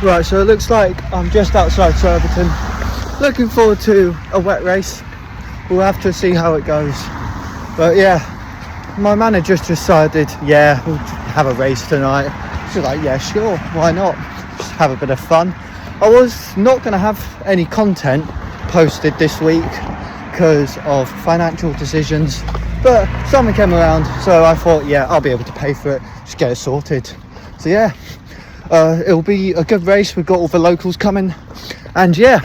Right, so it looks like I'm just outside Surbiton. Looking forward to a wet race. We'll have to see how it goes. But yeah, my manager's decided, yeah, we'll have a race tonight. She's like, yeah, sure, why not? Just have a bit of fun. I was not going to have any content posted this week because of financial decisions, but something came around, so I thought, yeah, I'll be able to pay for it, just get it sorted. So yeah, it'll be a good race. We've got all the locals coming, and yeah,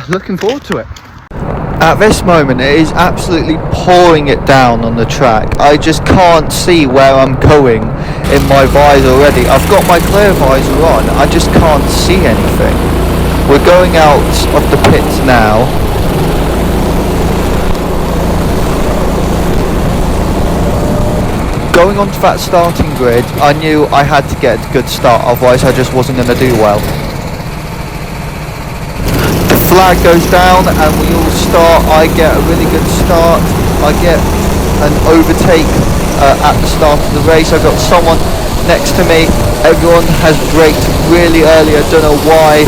looking forward to it. At this moment it is absolutely pouring it down on the track. I just can't see where I'm going in my visor already. I've got my clear visor on, I just can't see anything. We're going out of the pits now. Going onto that starting grid, I knew I had to get a good start, otherwise I just wasn't going to do well. The flag goes down and we all start. I get a really good start. I get an overtake at the start of the race. I got someone next to me. Everyone has braked really early. I don't know why.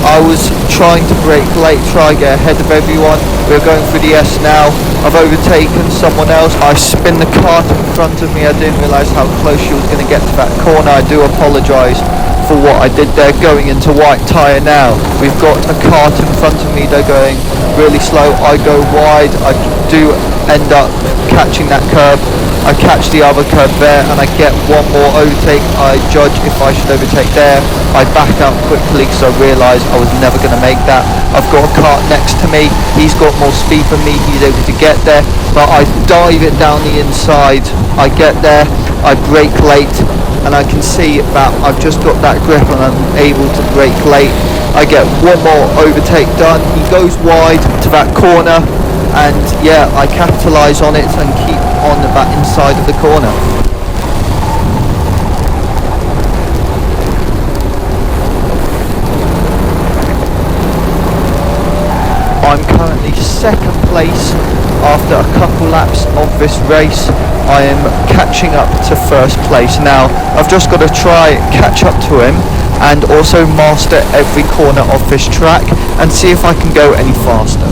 I was trying to brake late, try and get ahead of everyone. We're going through the S now. I've overtaken someone else. I spin the cart in front of me. I didn't realise how close she was going to get to that corner. I do apologise for what I did there, going into white tyre now. We've got a cart in front of me. They're going really slow. I go wide. I do end up catching that curb. I catch the other curb there and I get one more overtake. I judge if I should overtake there. I back out quickly because I realise I was never going to make that. I've got a cart next to me. He's got more speed than me. He's able to get there, but I dive it down the inside. I get there. I brake late and I can see that I've just got that grip and I'm able to brake late. I get one more overtake done. He goes wide to that corner and yeah, I capitalise on it and keep on that inside of the corner. I'm currently second place after a couple laps of this race. I am catching up to first place now. I've just got to try catch up to him and also master every corner of this track and see if I can go any faster.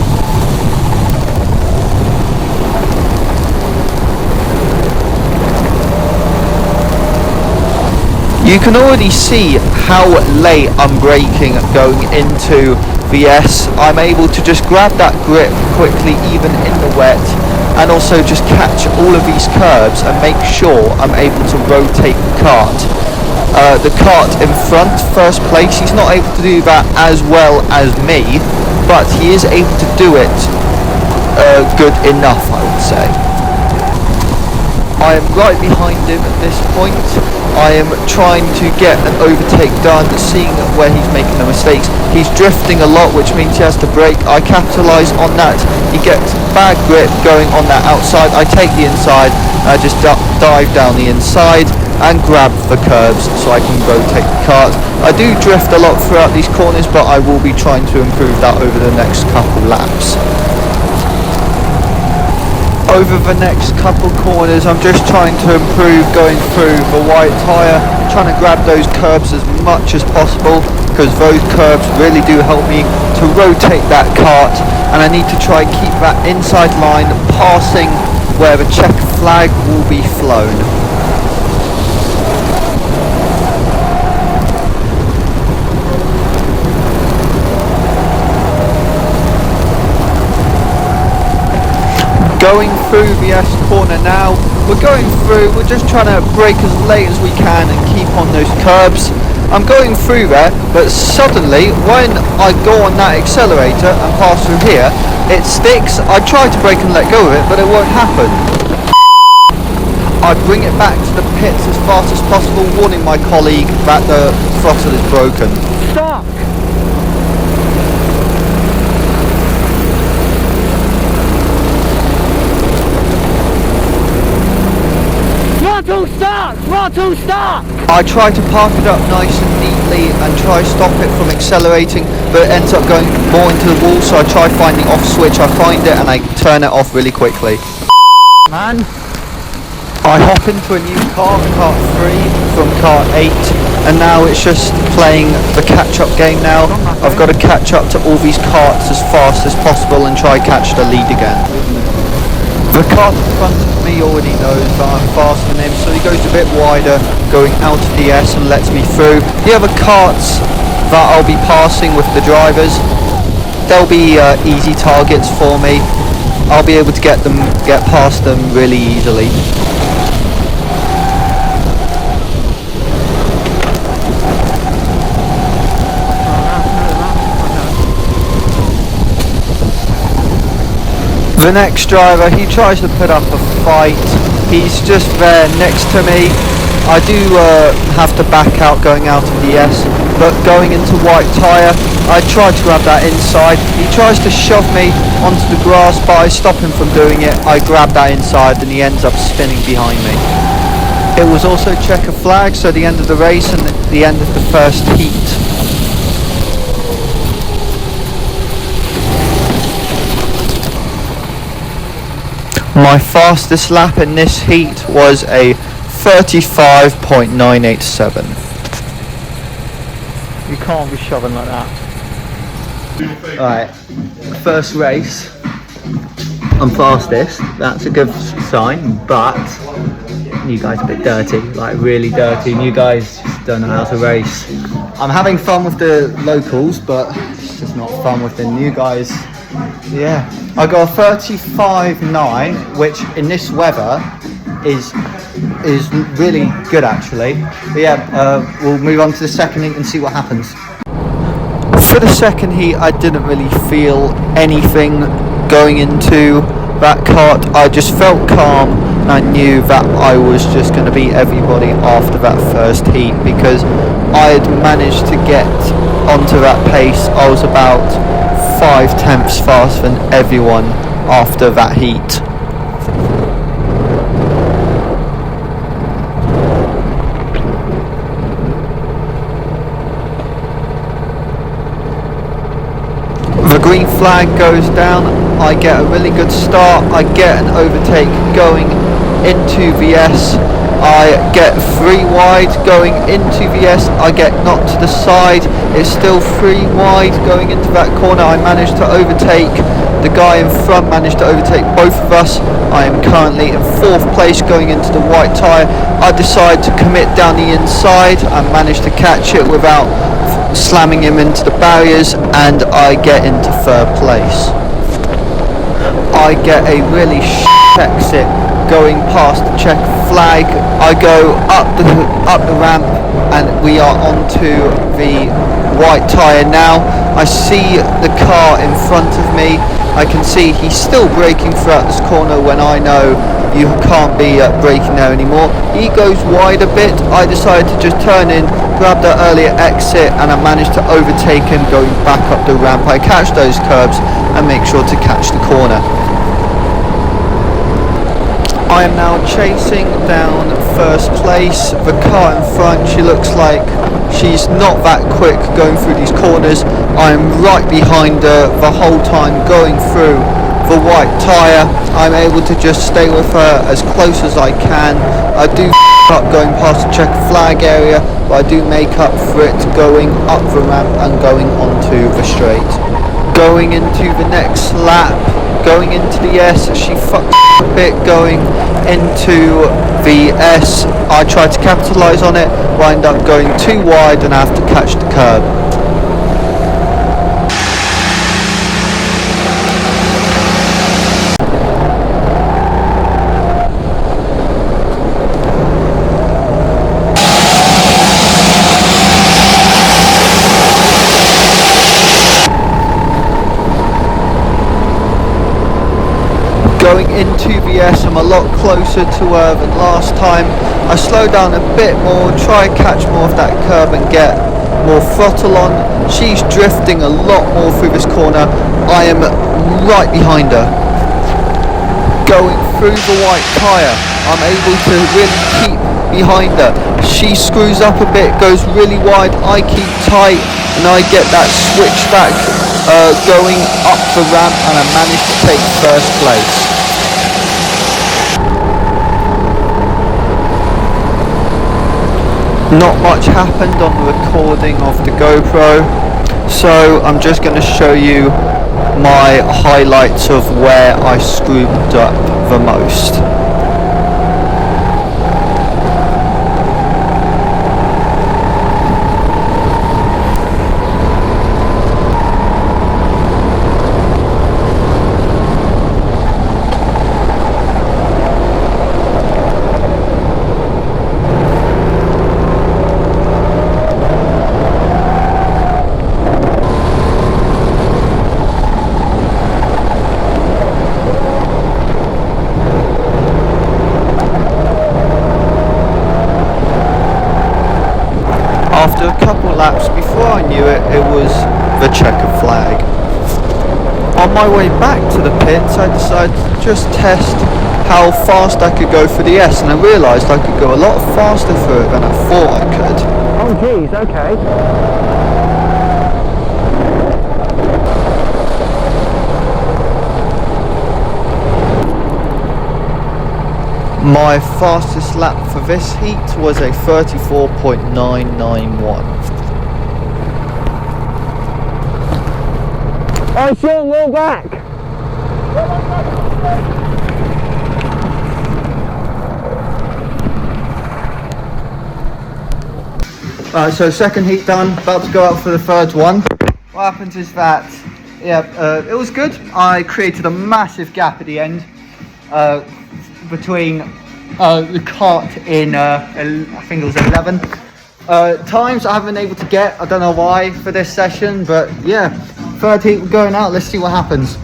You can already see how late I'm braking going into the S. I'm able to just grab that grip quickly even in the wet and also just catch all of these curbs and make sure I'm able to rotate the cart. The cart in front, first place, he's not able to do that as well as me, but he is able to do it good enough, I would say. I am right behind him at this point. I am trying to get an overtake done, seeing where he's making the mistakes. He's drifting a lot, which means he has to brake. I capitalise on that. He gets bad grip going on that outside. I take the inside, I just dive down the inside and grab the curbs so I can rotate the cart. I do drift a lot throughout these corners, but I will be trying to improve that over the next couple laps. Over the next couple corners I'm just trying to improve going through the white tyre, trying to grab those curbs as much as possible because those curbs really do help me to rotate that cart, and I need to try and keep that inside line passing where the check flag will be flown. Going through the S corner now. We're going through, we're just trying to brake as late as we can and keep on those curbs. I'm going through there, but suddenly when I go on that accelerator and pass through here, it sticks. I try to brake and let go of it, but it won't happen. I bring it back to the pits as fast as possible, warning my colleague that the throttle is broken. Stop! Throttle stop! I try to park it up nice and neatly and try stop it from accelerating, but it ends up going more into the wall, so I try finding off switch. I find it and I turn it off really quickly. Man. I hop into a new car, kart 3 from kart 8, and now it's just playing the catch-up game now. I've got to catch up to all these karts as fast as possible and try catch the lead again. The kart in front of me already knows that I'm faster than him, so he goes a bit wider, going out of the S and lets me through. The other karts that I'll be passing with the drivers, they'll be easy targets for me. I'll be able to get past them really easily. The next driver, he tries to put up a fight. He's just there next to me. I do have to back out going out of the S, but going into white tyre, I try to grab that inside. He tries to shove me onto the grass, but I stop him from doing it. I grab that inside and he ends up spinning behind me. It was also checker flag, so the end of the race and the end of the first heat. My fastest lap in this heat was a 35.987. You can't be shoving like that. Alright, first race, I'm fastest, that's a good sign, but you guys are a bit dirty, like really dirty, and you guys just don't know how to race. I'm having fun with the locals, but it's just not fun with the new guys. Yeah, I got a 35.9, which in this weather is really good actually. But yeah, we'll move on to the second heat and see what happens. For the second heat, I didn't really feel anything going into that kart. I just felt calm and I knew that I was just going to beat everybody after that first heat because I had managed to get onto that pace. I was about 5/10 faster than everyone after that heat. The green flag goes down, I get a really good start, I get an overtake going into VS, I get 3 wide going into VS, I get knocked to the side, it's still 3 wide going into that corner, I managed to overtake, the guy in front managed to overtake both of us, I am currently in 4th place going into the white tyre, I decide to commit down the inside, I managed to catch it without slamming him into the barriers and I get into 3rd place. I get a really exit going past the check flag. I go up the ramp and we are onto the white tyre now. I see the car in front of me. I can see he's still braking throughout this corner when I know you can't be braking there anymore. He goes wide a bit. I decided to just turn in, grab the earlier exit, and I managed to overtake him going back up the ramp. I catch those curbs and make sure to catch the corner. I am now chasing down 1st place. The car in front, she looks like she's not that quick going through these corners. I am right behind her the whole time going through the white tyre. I'm able to just stay with her as close as I can. I do up going past the check flag area, but I do make up for it going up the ramp and going onto the straight. Going into the next lap, going into the S, she fucks a bit going into the S. I try to capitalise on it, wind up going too wide and I have to catch the curb. Going into VS, I'm a lot closer to her than last time. I slow down a bit more, try and catch more of that curb and get more throttle on. She's drifting a lot more through this corner. I am right behind her. Going through the white tyre, I'm able to really keep behind her. She screws up a bit, goes really wide, I keep tight and I get that switchback going up the ramp and I managed to take 1st place. Not much happened on the recording of the GoPro, so I'm just going to show you my highlights of where I screwed up the most. After a couple of laps, before I knew it, it was the checkered flag. On my way back to the pits, I decided to just test how fast I could go for the S, and I realised I could go a lot faster through it than I thought I could. Oh geez, okay. My fastest lap for this heat was a 34.991. Oh, Sean, roll back! So second heat done, about to go out for the third one. What happens is that, it was good. I created a massive gap at the end between the cart in, I think it was 11. Times I haven't been able to get, I don't know why for this session, but yeah, third heat we're going out, let's see what happens.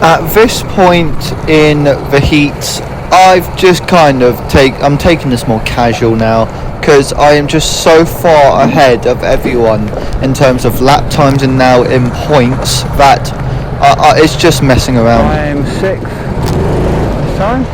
At this point in the heats, I've just kind of I'm taking this more casual now, because I am just so far ahead of everyone in terms of lap times and now in points that it's just messing around. I am 6th this time.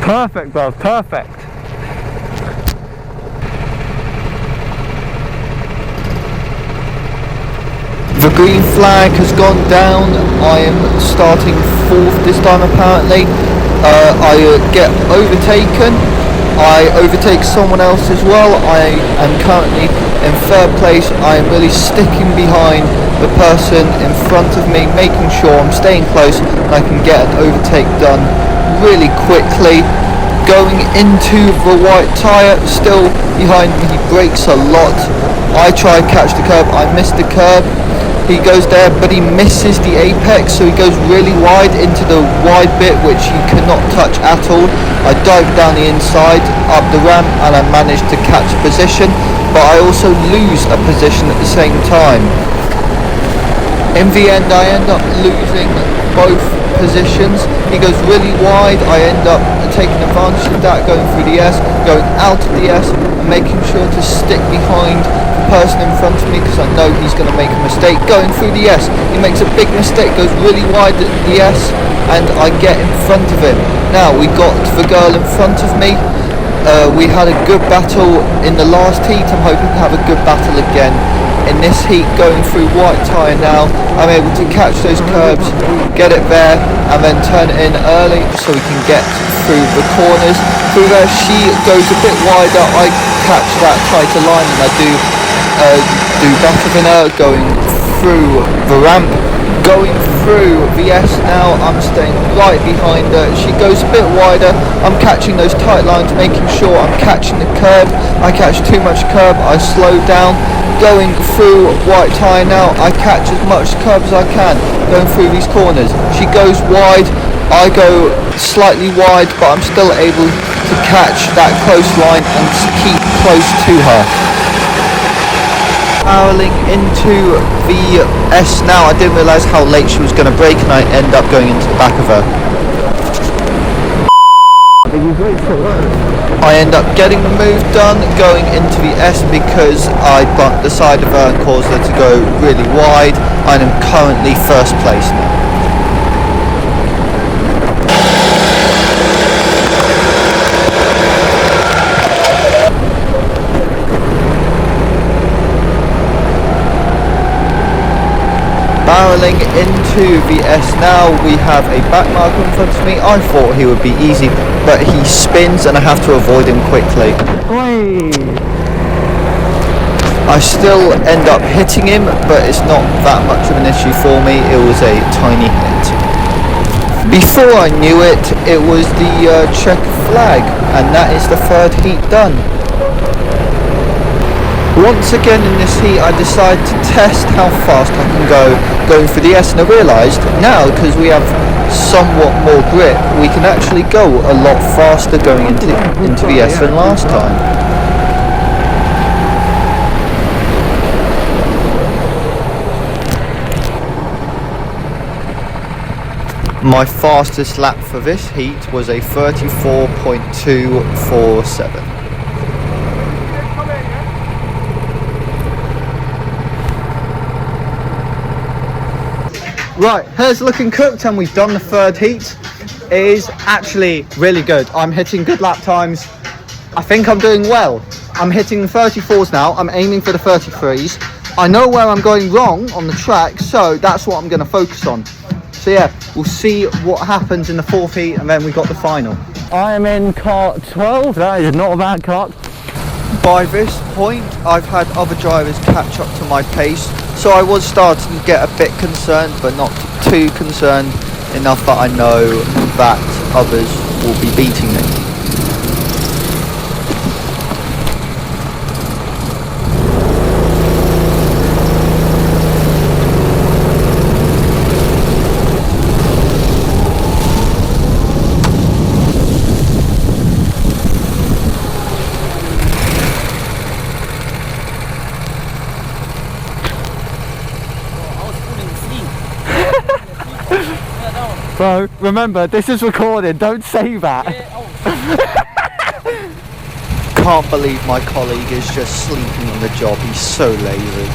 Perfect, bro, perfect. The green flag has gone down. I am starting 4th this time apparently. I get overtaken. I overtake someone else as well. I am currently in 3rd place. I am really sticking behind the person in front of me, making sure I'm staying close and I can get an overtake done really quickly. Going into the white tyre, still behind me, he brakes a lot. I try to catch the curb, I miss the curb. He goes there, but he misses the apex, so he goes really wide into the wide bit, which you cannot touch at all. I dive down the inside, up the ramp, and I manage to catch a position, but I also lose a position at the same time. In the end, I end up losing both positions. He goes really wide, I end up taking advantage of that, going through the S, going out of the S, and making sure to stick behind the person in front of me because I know he's going to make a mistake. Going through the S, he makes a big mistake, goes really wide at the S, and I get in front of him. Now, we got the girl in front of me. We had a good battle in the last heat. I'm hoping to have a good battle again in this heat. Going through white tyre now, I'm able to catch those curbs, get it there, and then turn it in early so we can get through the corners. Through there, she goes a bit wider, I catch that tighter line, and I do better than her going through the ramp. Going through the S now, I'm staying right behind her. She goes a bit wider, I'm catching those tight lines, making sure I'm catching the curb. I catch too much curb, I slow down. Going through white tyre now, I catch as much curb as I can, going through these corners. She goes wide, I go slightly wide, but I'm still able to catch that close line and keep close to her. Barreling into the S now, I didn't realise how late she was going to brake and I end up going into the back of her. I end up getting the move done, going into the S because I bumped the side of her and caused her to go really wide. I am currently 1st place now. barreling into the S now. We have a back marker in front of me. I thought he would be easy, but he spins and I have to avoid him quickly. I still end up hitting him, but it's not that much of an issue for me. It was a tiny hit. Before I knew it, it was the check flag, and that is the third heat done. Once again in this heat, I decided to test how fast I can go going for the S, and I realised now, because we have somewhat more grip, we can actually go a lot faster going into the S than last time. My fastest lap for this heat was a 34.247. Right, hair's looking cooked and we've done the third heat. It is actually really good. I'm hitting good lap times. I think I'm doing well. I'm hitting the 34s now. I'm aiming for the 33s. I know where I'm going wrong on the track, so that's what I'm going to focus on. So yeah, we'll see what happens in the fourth heat and then we've got the final. I am in kart 12, that is not a bad kart. By this point, I've had other drivers catch up to my pace, so I was starting to get a bit concerned, but not too concerned enough that I know that others will be beating me. Bro, remember, this is recorded, don't say that. Can't believe my colleague is just sleeping on the job, he's so lazy.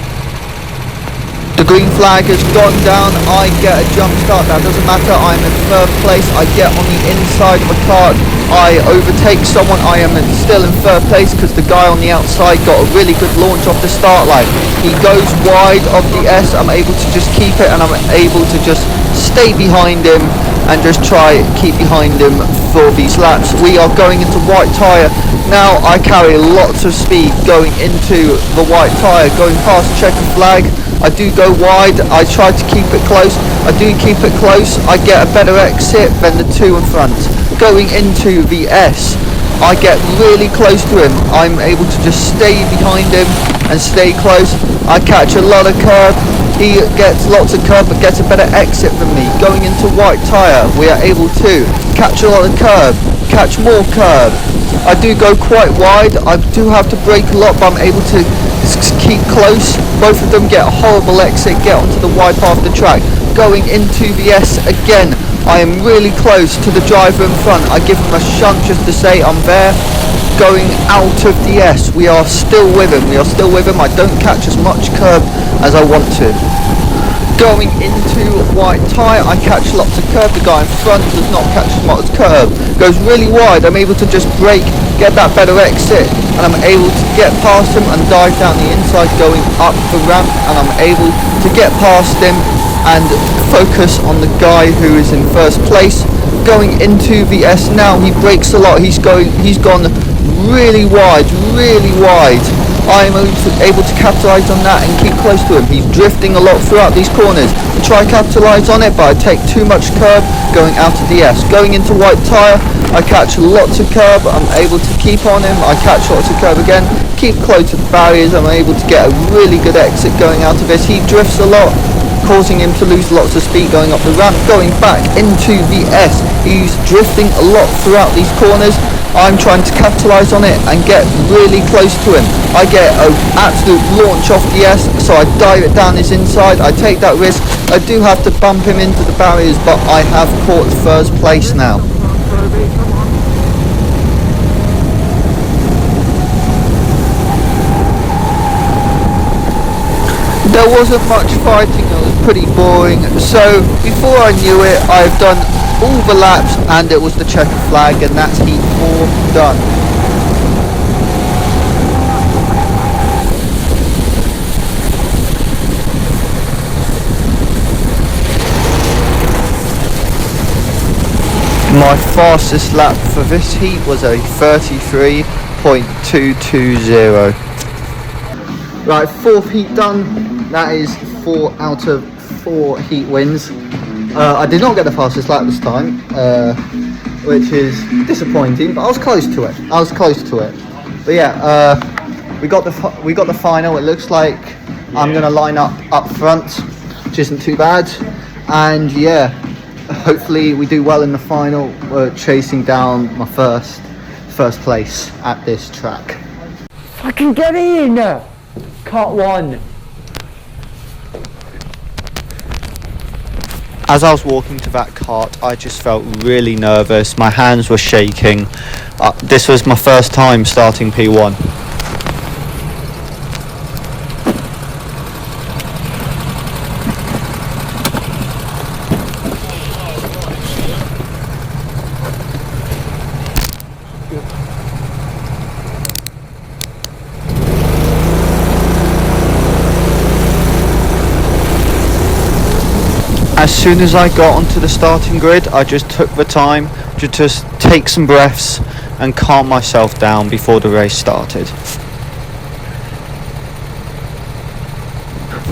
The green flag has gone down, I get a jump start, that doesn't matter, I'm in third place, I get on the inside of the cart, I overtake someone, I am still in third place because the guy on the outside got a really good launch off the start line. He goes wide of the S, I'm able to just keep it and I'm able to just stay behind him and just try keep behind him for these laps. We are going into white tyre. Now I carry lots of speed going into the white tyre, going past checker flag. I do go wide, I try to keep it close, I do keep it close, I get a better exit than the two in front. Going into the S, I get really close to him, I'm able to just stay behind him and stay close. I catch a lot of curb, he gets lots of curb but gets a better exit than me. Going into white tyre, we are able to catch a lot of curb, catch more curb. I do go quite wide, I do have to brake a lot but I'm able to keep close. Both of them get a horrible exit, get onto the wide part of the track. Going into the S again, I am really close to the driver in front. I give him a shunt just to say I'm there. Going out of the S, we are still with him, I don't catch as much curb as I want to. Going into white tyre, I catch lots of curb, the guy in front does not catch as much curb. Goes really wide, I'm able to just brake, get that better exit, and I'm able to get past him and dive down the inside going up the ramp, and I'm able to get past him and focus on the guy who is in first place. Going into the S now, he brakes a lot, he's gone really wide. I am able to capitalise on that and keep close to him. He's drifting a lot throughout these corners. I try to capitalise on it, but I take too much curb going out of the S. Going into white tyre, I catch lots of curb. I'm able to keep on him. I catch lots of curb again. Keep close to the barriers. I'm able to get a really good exit going out of this. He drifts a lot, causing him to lose lots of speed going up the ramp. Going back into the S, he's drifting a lot throughout these corners. I'm trying to capitalise on it and get really close to him. I get an absolute launch off the S, so I dive it down his inside. I take that risk. I do have to bump him into the barriers, but I have caught first place now. There wasn't much fighting, it was pretty boring, so before I knew it, I've done all the laps and it was the checker flag, and that's heat 4 done. My fastest lap for this heat was a 33.220. Right, 4th heat done. That is 4 out of 4 heat wins. I did not get the fastest lap this time, which is disappointing, but I was close to it. But yeah, we got the final. It looks like I'm gonna line up front, which isn't too bad. And yeah, hopefully we do well in the final. We're chasing down my first place at this track. Fucking get in! Cut 1. As I was walking to that kart, I just felt really nervous. My hands were shaking. This was my first time starting P1. As soon as I got onto the starting grid, I just took the time to just take some breaths and calm myself down before the race started.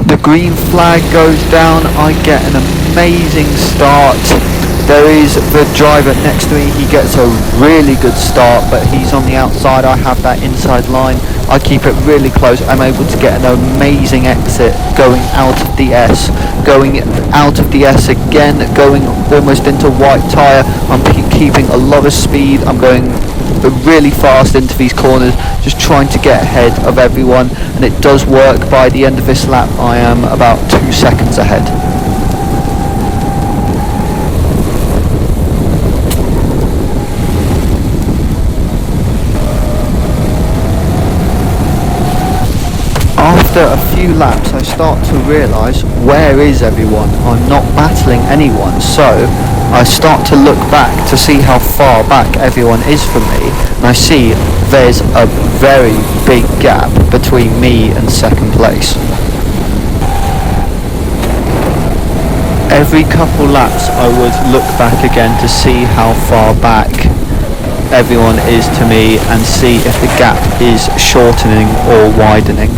The green flag goes down, I get an amazing start. There is the driver next to me, he gets a really good start, but he's on the outside, I have that inside line. I keep it really close, I'm able to get an amazing exit going out of the S. Going out of the S again, going almost into white tyre. I'm keeping a lot of speed, I'm going really fast into these corners, just trying to get ahead of everyone, and it does work. By the end of this lap I am about 2 seconds ahead. After a few laps I start to realise, where is everyone? I'm not battling anyone, so I start to look back to see how far back everyone is from me, and I see there's a very big gap between me and second place. Every couple laps I would look back again to see how far back everyone is to me and see if the gap is shortening or widening.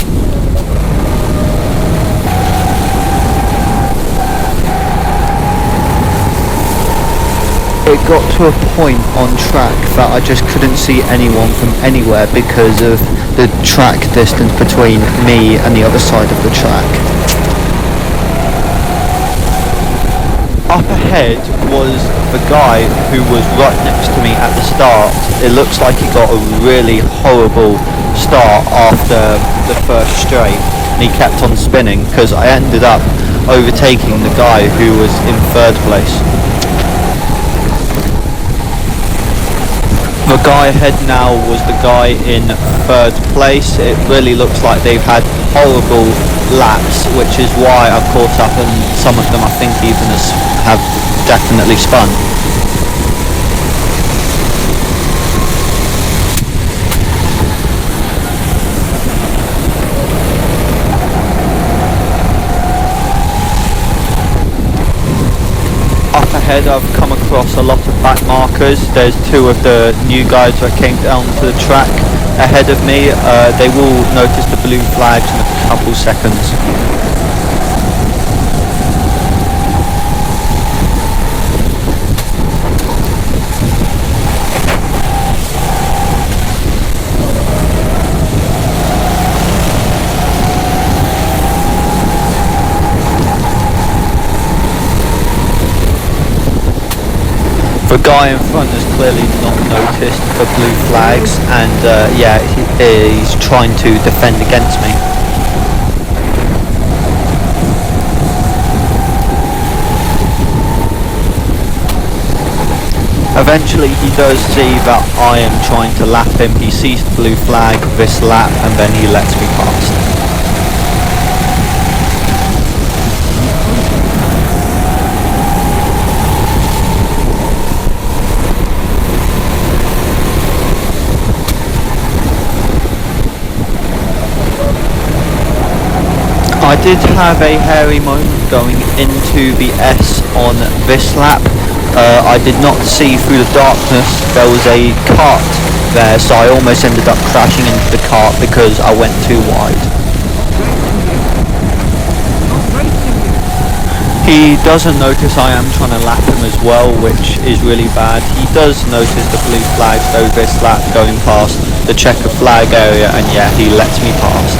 It got to a point on track that I just couldn't see anyone from anywhere because of the track distance between me and the other side of the track. Up ahead was the guy who was right next to me at the start. It looks like he got a really horrible start after the first straight, and he kept on spinning because I ended up overtaking the guy who was in 3rd place. The guy ahead now was the guy in 3rd place. It really looks like they've had horrible laps, which is why I've caught up, and some of them I think even have definitely spun. Up ahead I've come across a lot of back markers. There's 2 of the new guys that came down to the track ahead of me. They will notice the blue flags in a couple seconds. The guy in front has clearly not noticed the blue flags, and yeah, he's trying to defend against me. Eventually he does see that I am trying to lap him. He sees the blue flag this lap, and then he lets me past. I did have a hairy moment going into the S on this lap. I did not see through the darkness. There was a cart there, so I almost ended up crashing into the cart because I went too wide. He doesn't notice I am trying to lap him as well, which is really bad. He does notice the blue flags over his lap going past the checker flag area, and yeah, he lets me past.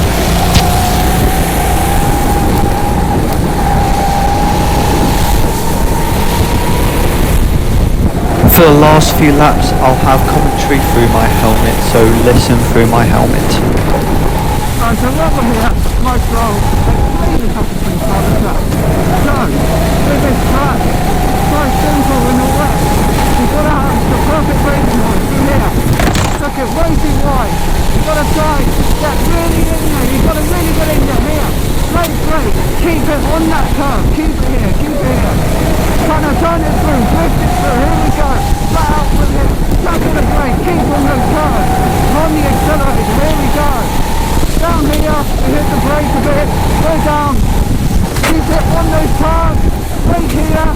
For the last few laps, I'll have commentary through my helmet, so listen through my helmet. So welcome here, my role, explain a couple of things about the track. So, with this track, it's quite simple in a way. You've got to have the perfect racing line through here. Look at way too wide. You've got to try to get really in there. You've got to really get in there here. Straight. Keep it on that curve. Keep it here. Kind of turn it through, drift it through. Here we go. Flat out with it. Tap on the brake. Keep on those curves. On the accelerator. Here we go. Down here, we hit the brake a bit, go down, keep it on those curves, brake here,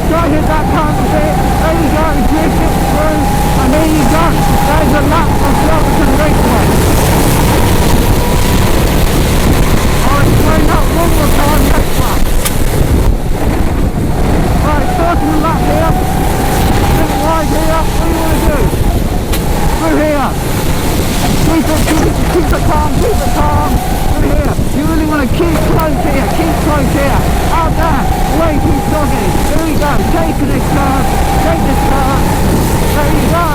try hit that curve a bit, there you go, drift it through, and there you go, there's a lap of Surbiton Raceway. I'll explain that one more time next lap. Right, starting the lap here, bit wide here, what do you want to do? Through here. Keep it calm, through here. You really want to keep close here, out there, way too doggy. Here we go, taking this curve, take this curve, there you go,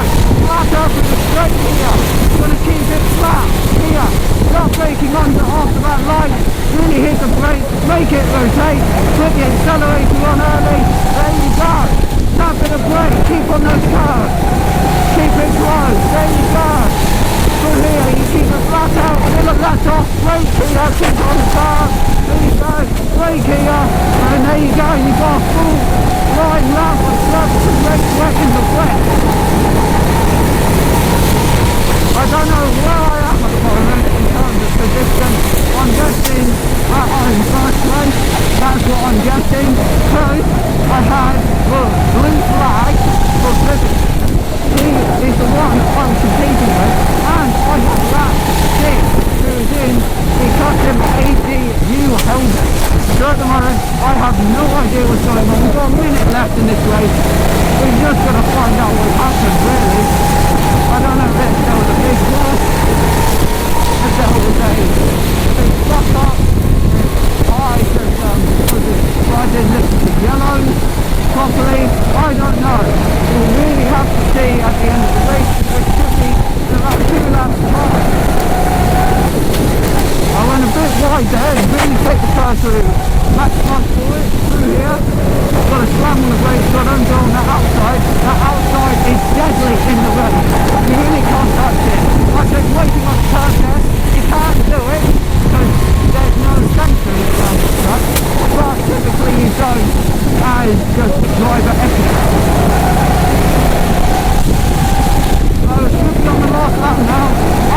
flat up with the straight here. You want to keep it flat, here, stop braking after that line, really hit the brake, make it rotate, put the accelerator on early, there you go, tap in the brake, keep on those curves, keep it close, there you go. Through here, you keep it flat out, a little let off, brake here, keep on the car, there you go, brake here, and there you go, you've got a full line lap of Surbiton Raceway in the wet. I don't know where I am at the moment in terms of position. I'm guessing that I'm first place, that's what I'm guessing, because I had the blue flag for Surbiton. He is the one I'm competing with, and I have that kid who is in the custom ADU helmet. So at the moment, I have no idea what's going on. We've got a minute left in this race. We've just got to find out what happened, really. I don't know if there was a big loss, if there was a big fuck up. I didn't listen to yellows properly. I don't know. We'll really have to see at the end of the race, which should be in about 2 laps time. I went a bit wide there and really take the car through. Max front for it, through here. Got to slam on the brakes so I don't go on the outside. That outside is deadly in the race. You really can't touch it. I said waiting on the turn test, you can't do it because there's no sensor around the truck. But typically you don't as just driver etiquette. So it should be on the last lap now.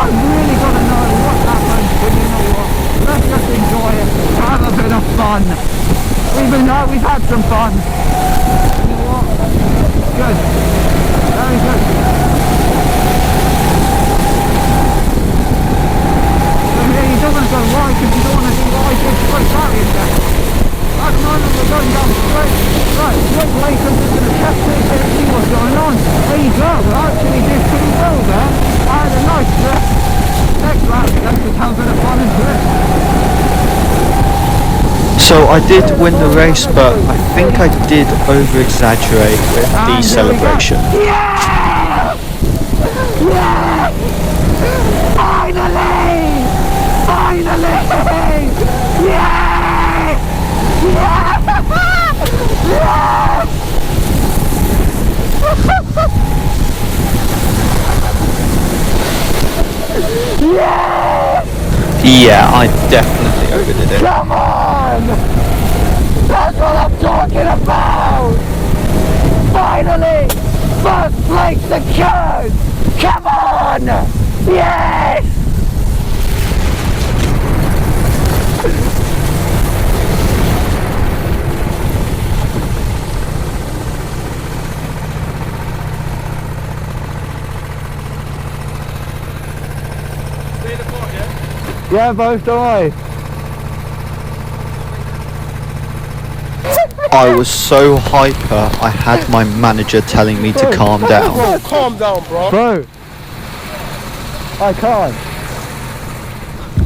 I've really got to know what happened, but you know what? Let's just enjoy it, have a bit of fun. We've had some fun. You know what? Good. Very good. So here you don't want to go wide because you don't want to do wide big straight barriers there. At the moment we're going down straight. Right, look later we're going to test this here and see what's going on. There you go, we actually did pretty well there. I had a nice trip. Next lap, let's just have a bit of fun and drift. So I did win the race, but I think I did over-exaggerate with the celebration. Yeah! Yeah! Finally! Yeah! Yeah! Yeah! Yeah, I definitely overdid it. Come on! That's what I'm talking about! Finally! First place secured! Come on! Yes! Yeah, both, don't worry. I was so hyper, I had my manager telling me to calm down. Bro, calm down, bro. Bro, I can't.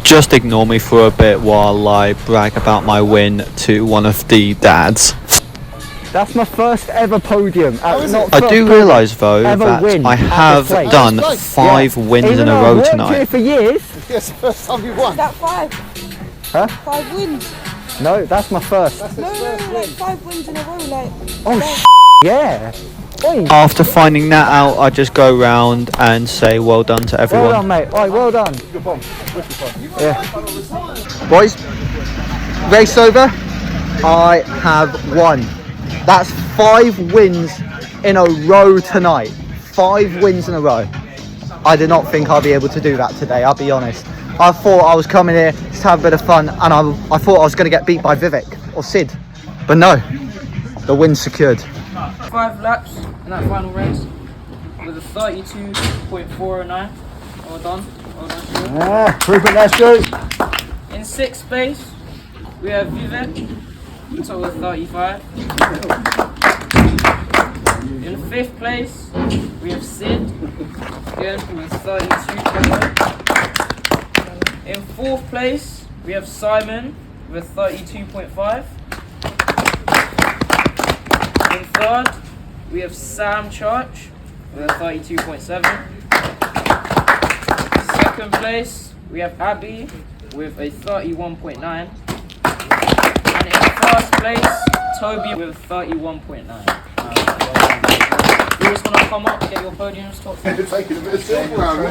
Just ignore me for a bit while I brag about my win to one of the dads. That's my first ever podium. I do realise though that I have done 5 wins Even in a though row I've worked tonight. here for years. Yes, first time you won. That 5. Huh? 5 wins. No, that's my first. No, like 5 wins in a row, like. Oh, yeah. Oi. After finding that out, I just go round and say well done to Well everyone. done, mate. Oi, well done. Yeah. Boys, race over. I have won. That's 5 wins in a row tonight. 5 wins in a row. I did not think I'd be able to do that today, I'll be honest. I thought I was coming here to have a bit of fun, and I thought I was going to get beat by Vivek or Sid. But no, the win's secured. 5 laps in that final race with a 32.409. Well done. Well done, Stuart. Yeah, prove it, let's go. In 6th place, we have Vivek, total of 35. In 5th place, we have Sid, again with 32.0. In 4th place, we have Simon with 32.5. In 3rd, we have Sam Church with a 32.7. 2nd place, we have Abby with a 31.9. And in 1st place, Toby with 31.9. You just want to come up, get your podiums, top 5. You're taking a bit of silver around,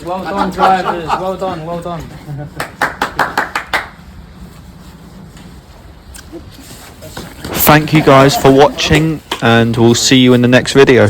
Well done, drivers. Well done, well done. Thank you guys for watching, and we'll see you in the next video.